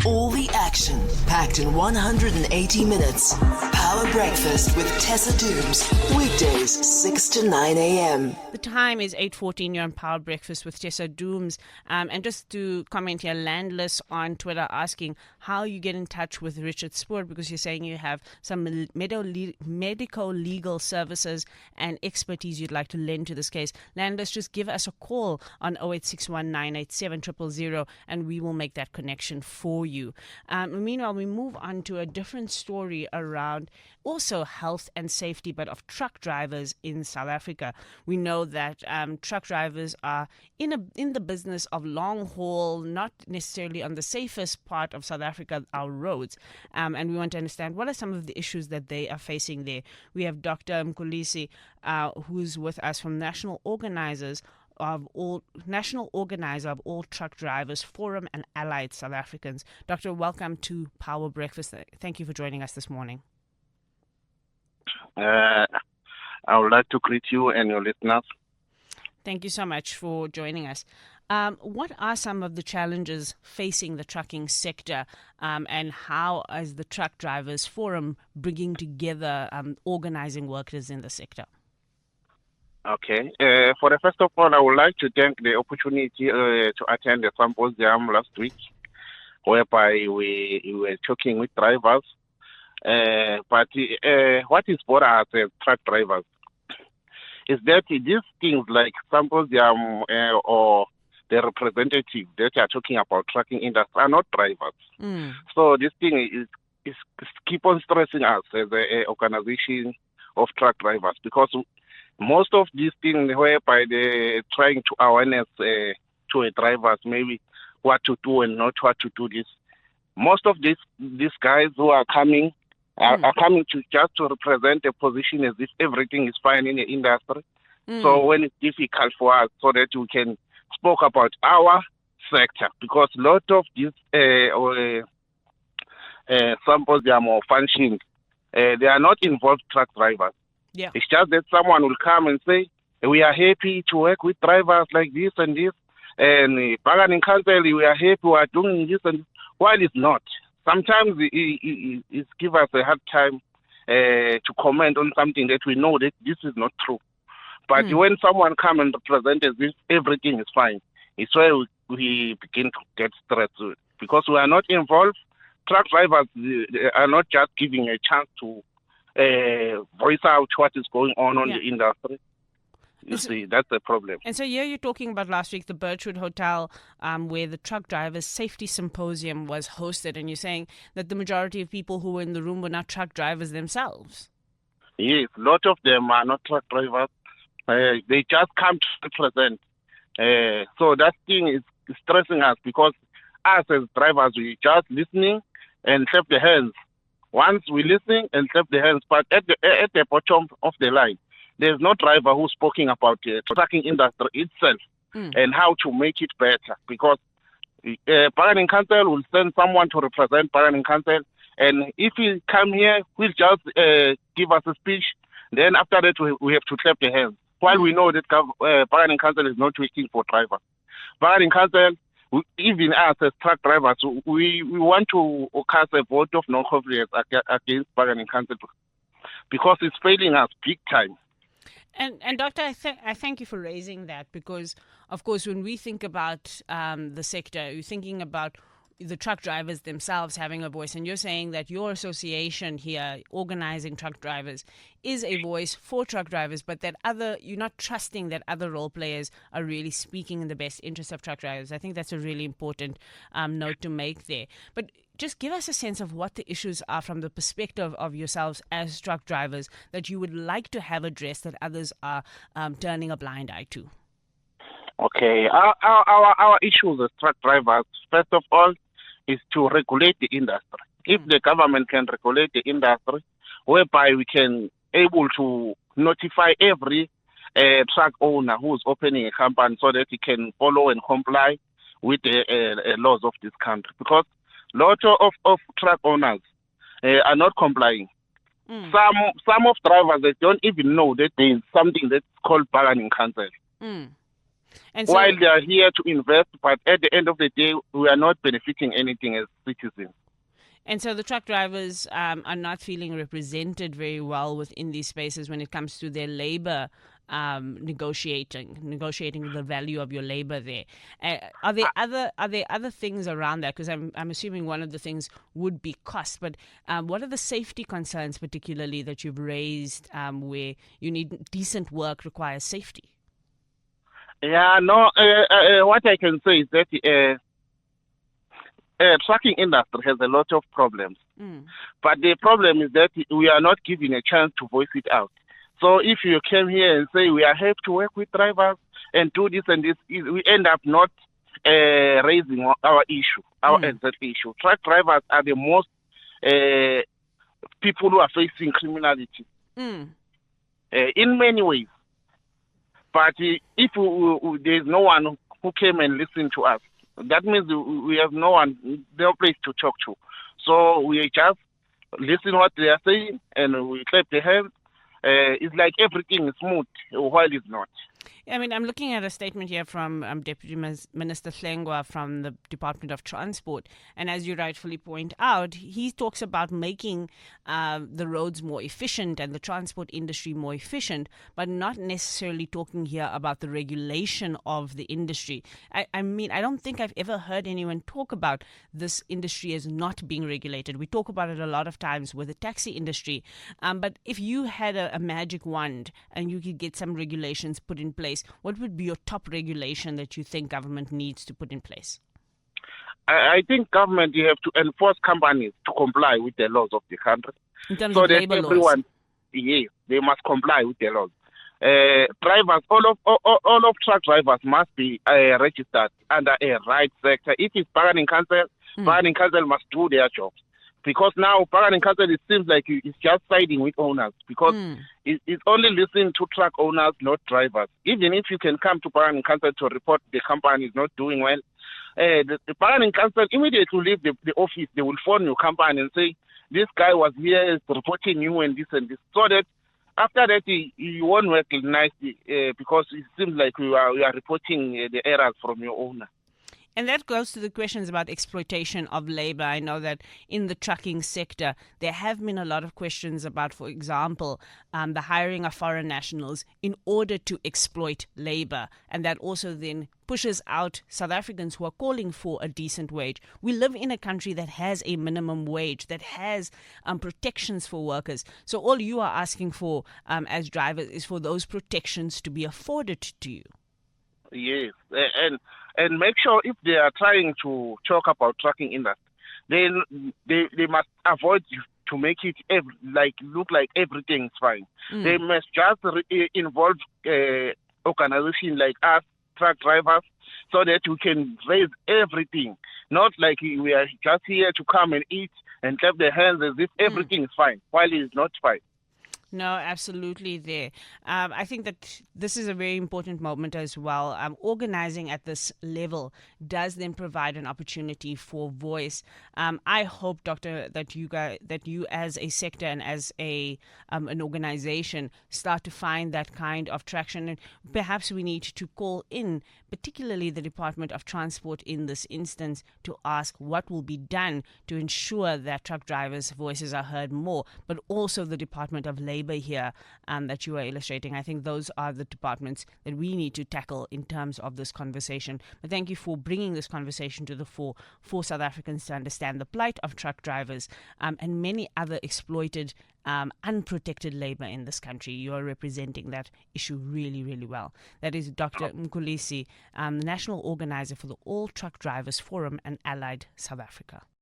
All the action packed in 180 minutes. Power Breakfast with Tessa Dooms. Weekdays 6 to 9 a.m. The time is 8:14. You're on Power Breakfast with Tessa Dooms. And just to comment here, Landless on Twitter asking how you get in touch with Richard Spoor, because you're saying you have some medical legal services and expertise you'd like to lend to this case. Landless, just give us a call on 0861987000 and we will make that connection for you. Meanwhile, we move on to a different story around also health and safety, but of truck drivers in South Africa. We know that truck drivers are in the business of long haul, not necessarily on the safest part of South Africa, our roads. And we want to understand what are some of the issues that they are facing there. We have Doctor Mkhulisi, who's with us from National Organiser of all Truck Drivers Forum and Allied South Africans. Doctor, welcome to Power Breakfast. Thank you for joining us this morning. I would like to greet you and your listeners. Thank you so much for joining us. What are some of the challenges facing the trucking sector, and how is the Truck Drivers Forum bringing together organizing workers in the sector? Okay. For the first of all, I would like to thank the opportunity to attend the symposium last week, whereby we were talking with drivers. But what is for us as truck drivers is that these things like symposium or the representative that are talking about trucking industry are not drivers. So this thing is keep on stressing us as an organization of truck drivers, because most of these things whereby they're trying to awareness to a drivers maybe what to do and not what to do. Most of these guys who are coming are coming to just to represent a position as if everything is fine in the industry. So when it's difficult for us, so that we can speak about our sector, because a lot of these symposium or functions, they are not involved truck drivers. Yeah. It's just that someone will come and say, we are happy to work with drivers like this and this, and bargaining council, we are happy, we are doing this and this. While it's not. Sometimes it gives us a hard time to comment on something that we know that this is not true. But when someone comes and represents as if everything is fine, it's where we begin to get stressed, because we are not involved. Truck drivers are not just giving a chance to voice out what is going on the industry. You see, that's the problem. And so here you're talking about last week, the Birchwood Hotel, where the Truck Drivers Safety Symposium was hosted, and you're saying that the majority of people who were in the room were not truck drivers themselves. Yes, a lot of them are not truck drivers. They just come to represent. So that thing is stressing us, because us as drivers, we just listening and clap the hands. Once we listen and clap the hands, but at the bottom of the line, there's no driver who's speaking about the trucking industry itself and how to make it better. Because bargaining council will send someone to represent bargaining council, and if he come here, he'll just give us a speech. Then after that, we have to clap the hands. While we know that bargaining council is not waiting for drivers. Bargaining council, even us as truck drivers, we want to cast a vote of no confidence against bargaining council, because it's failing us big time. And Doctor, I thank you for raising that, because, of course, when we think about the sector, you're thinking about the truck drivers themselves having a voice, and you're saying that your association here, organizing truck drivers, is a voice for truck drivers, but that you're not trusting that other role players are really speaking in the best interest of truck drivers. I think that's a really important note to make there. But just give us a sense of what the issues are from the perspective of yourselves as truck drivers that you would like to have addressed that others are turning a blind eye to. Okay, our issues as truck drivers, first of all, is to regulate the industry. If the government can regulate the industry, whereby we can able to notify every truck owner who is opening a company, so that he can follow and comply with the laws of this country. Because lots of truck owners are not complying. Some of drivers, they don't even know that there is something that's called bargaining council. And so, While they are here to invest, but at the end of the day, we are not benefiting anything as citizens. And so the truck drivers are not feeling represented very well within these spaces when it comes to their labor negotiating the value of your labor there. Are there other things around that? Because I'm assuming one of the things would be cost. But what are the safety concerns, particularly that you've raised, where you need decent work requires safety? Yeah, no. What I can say is that trucking industry has a lot of problems. But the problem is that we are not given a chance to voice it out. So if you came here and say we are happy to work with drivers and do this and this, we end up not raising our issue, our exact issue. Truck drivers are the most people who are facing criminality in many ways. But if there's no one who came and listened to us, that means we have no place to talk to. So we just listen what they are saying and we clap their hands. It's like everything is smooth while it's not. I mean, I'm looking at a statement here from Deputy Minister Hlengwa from the Department of Transport. And as you rightfully point out, he talks about making the roads more efficient and the transport industry more efficient, but not necessarily talking here about the regulation of the industry. I mean, I don't think I've ever heard anyone talk about this industry as not being regulated. We talk about it a lot of times with the taxi industry. But if you had a magic wand and you could get some regulations put in place, what would be your top regulation that you think government needs to put in place? I think government, you have to enforce companies to comply with the laws of the country. In terms so of that labor everyone, laws? Yes, they must comply with the laws. Drivers, all of truck drivers must be registered under a right sector. If it's bargaining council, bargaining council must do their jobs. Because now bargaining council, it seems like it's just siding with owners because it's only listening to truck owners, not drivers. Even if you can come to bargaining council to report the company is not doing well, the bargaining council immediately leave the office. They will phone your company and say, this guy was here reporting you and this and this. So that after that, you won't work nicely because it seems like you are reporting the errors from your owner. And that goes to the questions about exploitation of labor. I know that in the trucking sector, there have been a lot of questions about, for example, the hiring of foreign nationals in order to exploit labor. And that also then pushes out South Africans who are calling for a decent wage. We live in a country that has a minimum wage, that has protections for workers. So all you are asking for as drivers is for those protections to be afforded to you. Yes, and make sure if they are trying to talk about trucking industry, then they must avoid to make it look like everything is fine. They must just involve organizations like us, truck drivers, so that we can raise everything. Not like we are just here to come and eat and clap their hands as if everything is fine, while it is not fine. No, absolutely there. I think that this is a very important moment as well. Organizing at this level does then provide an opportunity for voice. I hope, Doctor, that you as a sector and as an organization start to find that kind of traction. And perhaps we need to call in, particularly the Department of Transport in this instance, to ask what will be done to ensure that truck drivers' voices are heard more, but also the Department of Labor here that you are illustrating. I think those are the departments that we need to tackle in terms of this conversation. But thank you for bringing this conversation to the fore for South Africans to understand the plight of truck drivers and many other exploited, unprotected labor in this country. You are representing that issue really, really well. That is Dr. Mkhulisi, the National Organiser for the All Truck Drivers Forum and Allied South Africa.